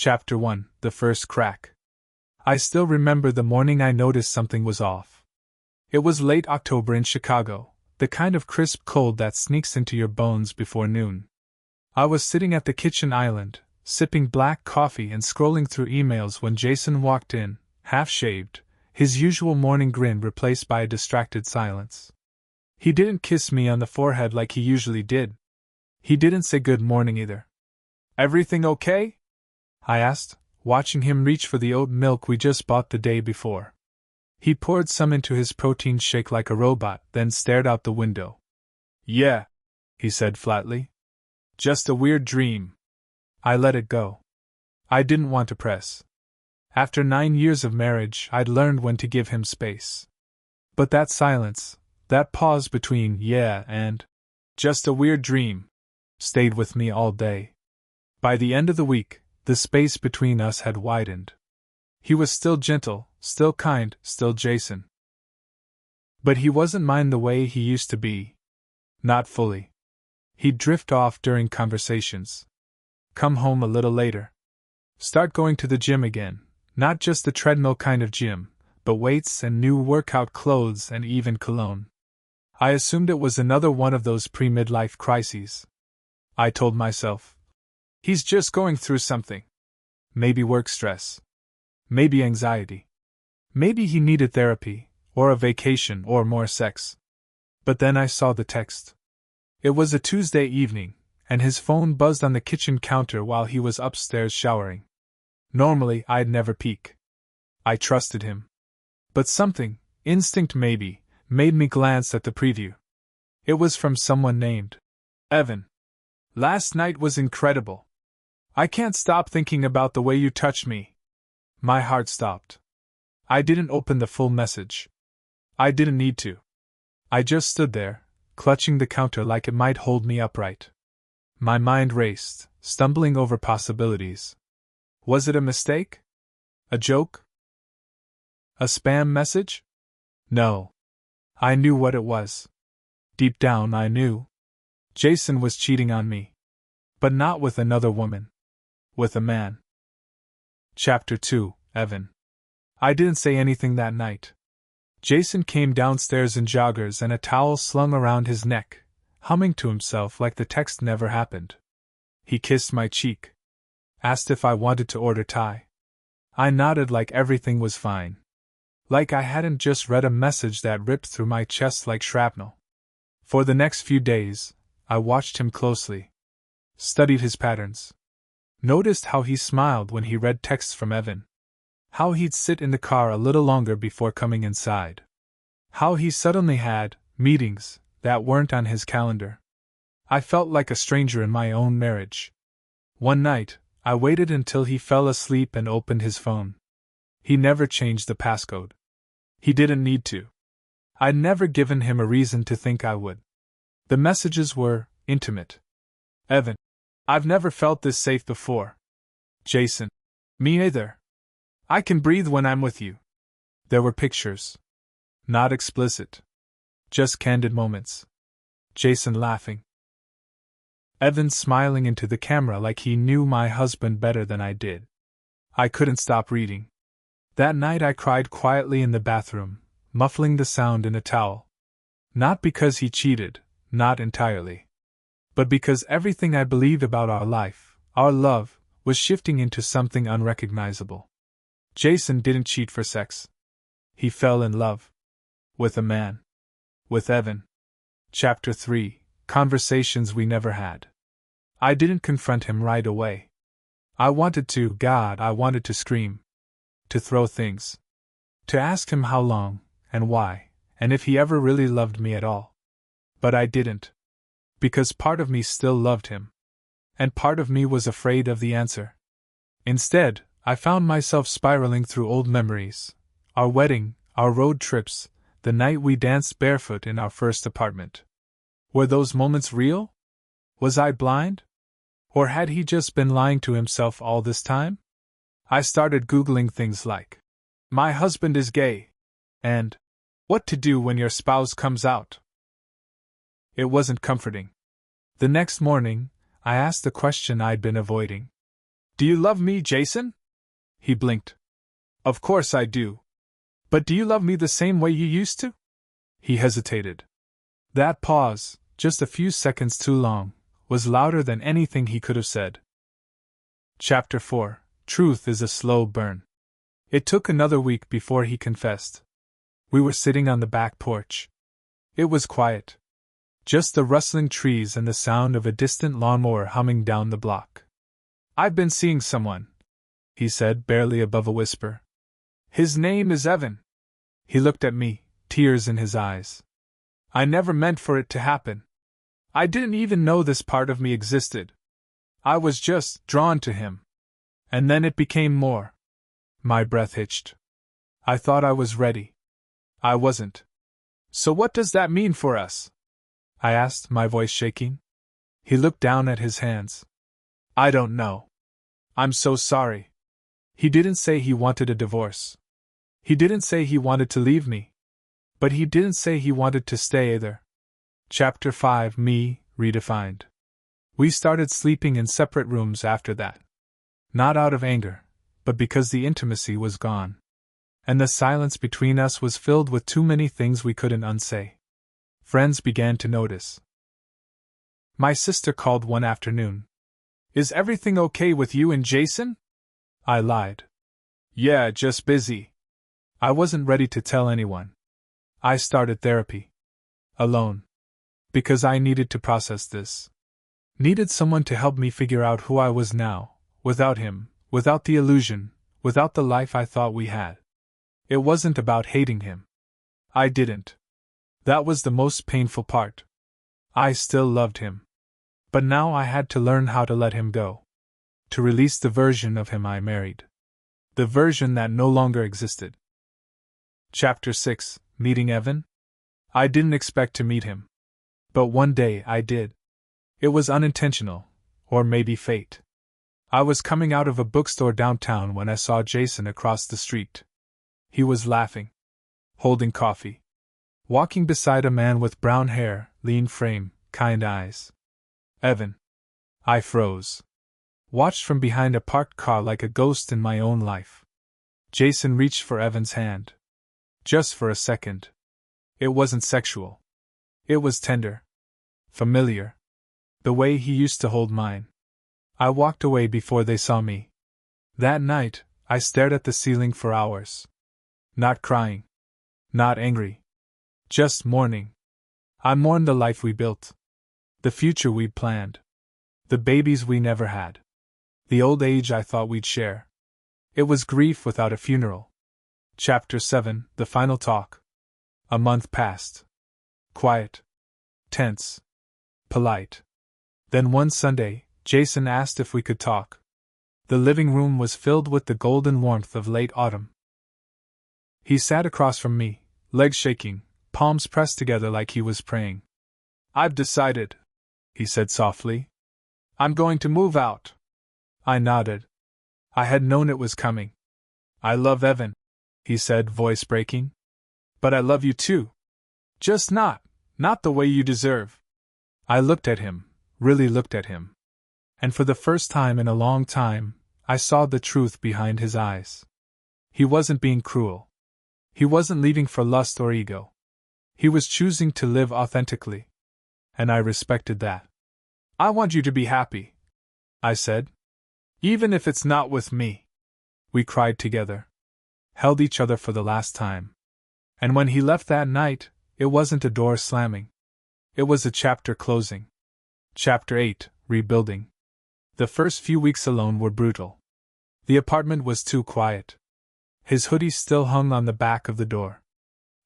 Chapter 1: The First Crack. I still remember the morning I noticed something was off. It was late October in Chicago, the kind of crisp cold that sneaks into your bones before noon. I was sitting at the kitchen island, sipping black coffee and scrolling through emails when Jason walked in, half-shaved, his usual morning grin replaced by a distracted silence. He didn't kiss me on the forehead like he usually did. He didn't say good morning either. "Everything okay?" I asked, watching him reach for the oat milk we just bought the day before. He poured some into his protein shake like a robot, then stared out the window. "Yeah," he said flatly. "Just a weird dream." I let it go. I didn't want to press. After 9 years of marriage, I'd learned when to give him space. But that silence, that pause between "yeah" and "just a weird dream," stayed with me all day. By the end of the week, the space between us had widened. He was still gentle, still kind, still Jason. But he wasn't mine the way he used to be. Not fully. He'd drift off during conversations. Come home a little later. Start going to the gym again, not just the treadmill kind of gym, but weights and new workout clothes and even cologne. I assumed it was another one of those pre-midlife crises. I told myself, he's just going through something. Maybe work stress. Maybe anxiety. Maybe he needed therapy, or a vacation, or more sex. But then I saw the text. It was a Tuesday evening, and his phone buzzed on the kitchen counter while he was upstairs showering. Normally, I'd never peek. I trusted him. But something, instinct maybe, made me glance at the preview. It was from someone named Evan. "Last night was incredible. I can't stop thinking about the way you touched me." My heart stopped. I didn't open the full message. I didn't need to. I just stood there, clutching the counter like it might hold me upright. My mind raced, stumbling over possibilities. Was it a mistake? A joke? A spam message? No. I knew what it was. Deep down I knew. Jason was cheating on me. But not with another woman. With a man. Chapter 2: Evan. I didn't say anything that night. Jason came downstairs in joggers and a towel slung around his neck, humming to himself like the text never happened. He kissed my cheek. Asked if I wanted to order Thai. I nodded like everything was fine. Like I hadn't just read a message that ripped through my chest like shrapnel. For the next few days, I watched him closely. Studied his patterns. Noticed how he smiled when he read texts from Evan. How he'd sit in the car a little longer before coming inside. How he suddenly had meetings that weren't on his calendar. I felt like a stranger in my own marriage. One night, I waited until he fell asleep and opened his phone. He never changed the passcode. He didn't need to. I'd never given him a reason to think I would. The messages were intimate. Evan. I've never felt this safe before. Jason. Me either. I can breathe when I'm with you. There were pictures. Not explicit. Just candid moments. Jason laughing. Evan smiling into the camera like he knew my husband better than I did. I couldn't stop reading. That night I cried quietly in the bathroom, muffling the sound in a towel. Not because he cheated, not entirely. But because everything I believed about our life, our love, was shifting into something unrecognizable. Jason didn't cheat for sex. He fell in love. With a man. With Evan. Chapter 3: Conversations we never had. I didn't confront him right away. I wanted to, God, I wanted to scream. To throw things. To ask him how long, and why, and if he ever really loved me at all. But I didn't. Because part of me still loved him. And part of me was afraid of the answer. Instead, I found myself spiraling through old memories. Our wedding, our road trips, the night we danced barefoot in our first apartment. Were those moments real? Was I blind? Or had he just been lying to himself all this time? I started Googling things like, "My husband is gay," and "What to do when your spouse comes out." It wasn't comforting. The next morning, I asked the question I'd been avoiding. Do you love me, Jason? He blinked. Of course I do. But do you love me the same way you used to? He hesitated. That pause, just a few seconds too long, was louder than anything he could have said. Chapter 4. Truth is a slow burn. It took another week before he confessed. We were sitting on the back porch. It was quiet. Just the rustling trees and the sound of a distant lawnmower humming down the block. I've been seeing someone, he said, barely above a whisper. His name is Evan. He looked at me, tears in his eyes. I never meant for it to happen. I didn't even know this part of me existed. I was just drawn to him. And then it became more. My breath hitched. I thought I was ready. I wasn't. So what does that mean for us? I asked, my voice shaking. He looked down at his hands. I don't know. I'm so sorry. He didn't say he wanted a divorce. He didn't say he wanted to leave me. But he didn't say he wanted to stay either. Chapter 5. Me, Redefined. We started sleeping in separate rooms after that. Not out of anger, but because the intimacy was gone. And the silence between us was filled with too many things we couldn't unsay. Friends began to notice. My sister called one afternoon. Is everything okay with you and Jason? I lied. Yeah, just busy. I wasn't ready to tell anyone. I started therapy. Alone. Because I needed to process this. Needed someone to help me figure out who I was now, without him, without the illusion, without the life I thought we had. It wasn't about hating him. I didn't. That was the most painful part. I still loved him. But now I had to learn how to let him go. To release the version of him I married. The version that no longer existed. Chapter 6. Meeting Evan? I didn't expect to meet him. But one day I did. It was unintentional, or maybe fate. I was coming out of a bookstore downtown when I saw Jason across the street. He was laughing. Holding coffee. Walking beside a man with brown hair, lean frame, kind eyes. Evan. I froze. Watched from behind a parked car like a ghost in my own life. Jason reached for Evan's hand. Just for a second. It wasn't sexual. It was tender. Familiar. The way he used to hold mine. I walked away before they saw me. That night, I stared at the ceiling for hours. Not crying. Not angry. Just mourning. I mourned the life we built. The future we'd planned. The babies we never had. The old age I thought we'd share. It was grief without a funeral. Chapter 7. The Final Talk. A month passed. Quiet. Tense. Polite. Then one Sunday, Jason asked if we could talk. The living room was filled with the golden warmth of late autumn. He sat across from me, legs shaking, palms pressed together like he was praying. I've decided, he said softly. I'm going to move out. I nodded. I had known it was coming. I love Evan, he said, voice breaking. But I love you too. Just not the way you deserve. I looked at him, really looked at him. And for the first time in a long time, I saw the truth behind his eyes. He wasn't being cruel. He wasn't leaving for lust or ego. He was choosing to live authentically. And I respected that. I want you to be happy, I said. Even if it's not with me. We cried together. Held each other for the last time. And when he left that night, it wasn't a door slamming. It was a chapter closing. Chapter 8. Rebuilding. The first few weeks alone were brutal. The apartment was too quiet. His hoodie still hung on the back of the door.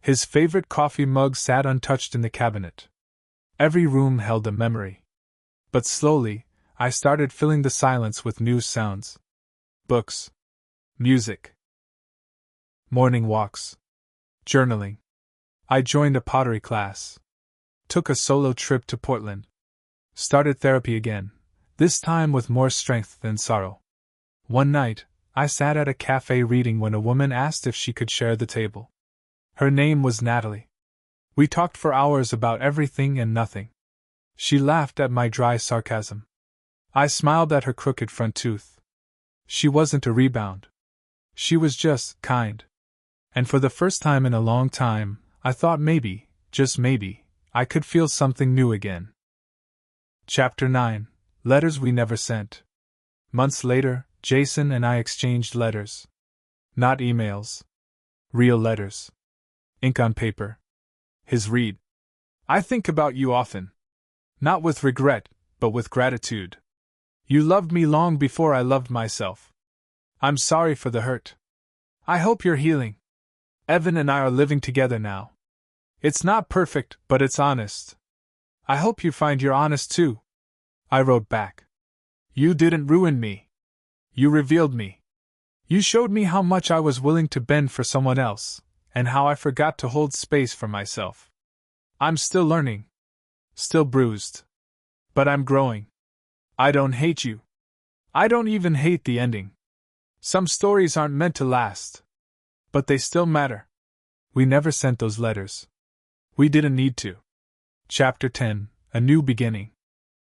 His favorite coffee mug sat untouched in the cabinet. Every room held a memory. But slowly, I started filling the silence with new sounds. Books. Music. Morning walks. Journaling. I joined a pottery class. Took a solo trip to Portland. Started therapy again, this time with more strength than sorrow. One night, I sat at a cafe reading when a woman asked if she could share the table. Her name was Natalie. We talked for hours about everything and nothing. She laughed at my dry sarcasm. I smiled at her crooked front tooth. She wasn't a rebound. She was just kind. And for the first time in a long time, I thought maybe, just maybe, I could feel something new again. Chapter 9. Letters We Never Sent. Months later, Jason and I exchanged letters. Not emails. Real letters. Ink on paper. His read. I think about you often. Not with regret, but with gratitude. You loved me long before I loved myself. I'm sorry for the hurt. I hope you're healing. Evan and I are living together now. It's not perfect, but it's honest. I hope you find you're honest too. I wrote back. You didn't ruin me. You revealed me. You showed me how much I was willing to bend for someone else, and how I forgot to hold space for myself. I'm still learning. Still bruised. But I'm growing. I don't hate you. I don't even hate the ending. Some stories aren't meant to last. But they still matter. We never sent those letters. We didn't need to. Chapter 10. A New Beginning.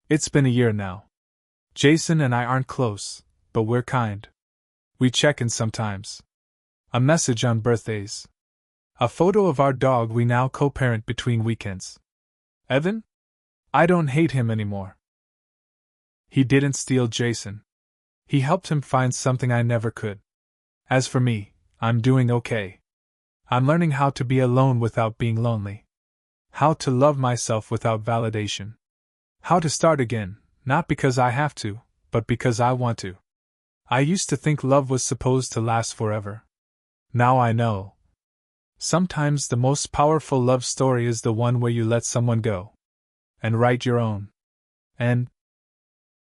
It's been a year now. Jason and I aren't close, but we're kind. We check in sometimes. A message on birthdays. A photo of our dog we now co-parent between weekends. Evan? I don't hate him anymore. He didn't steal Jason. He helped him find something I never could. As for me, I'm doing okay. I'm learning how to be alone without being lonely. How to love myself without validation. How to start again, not because I have to, but because I want to. I used to think love was supposed to last forever. Now I know. Sometimes the most powerful love story is the one where you let someone go and write your own. And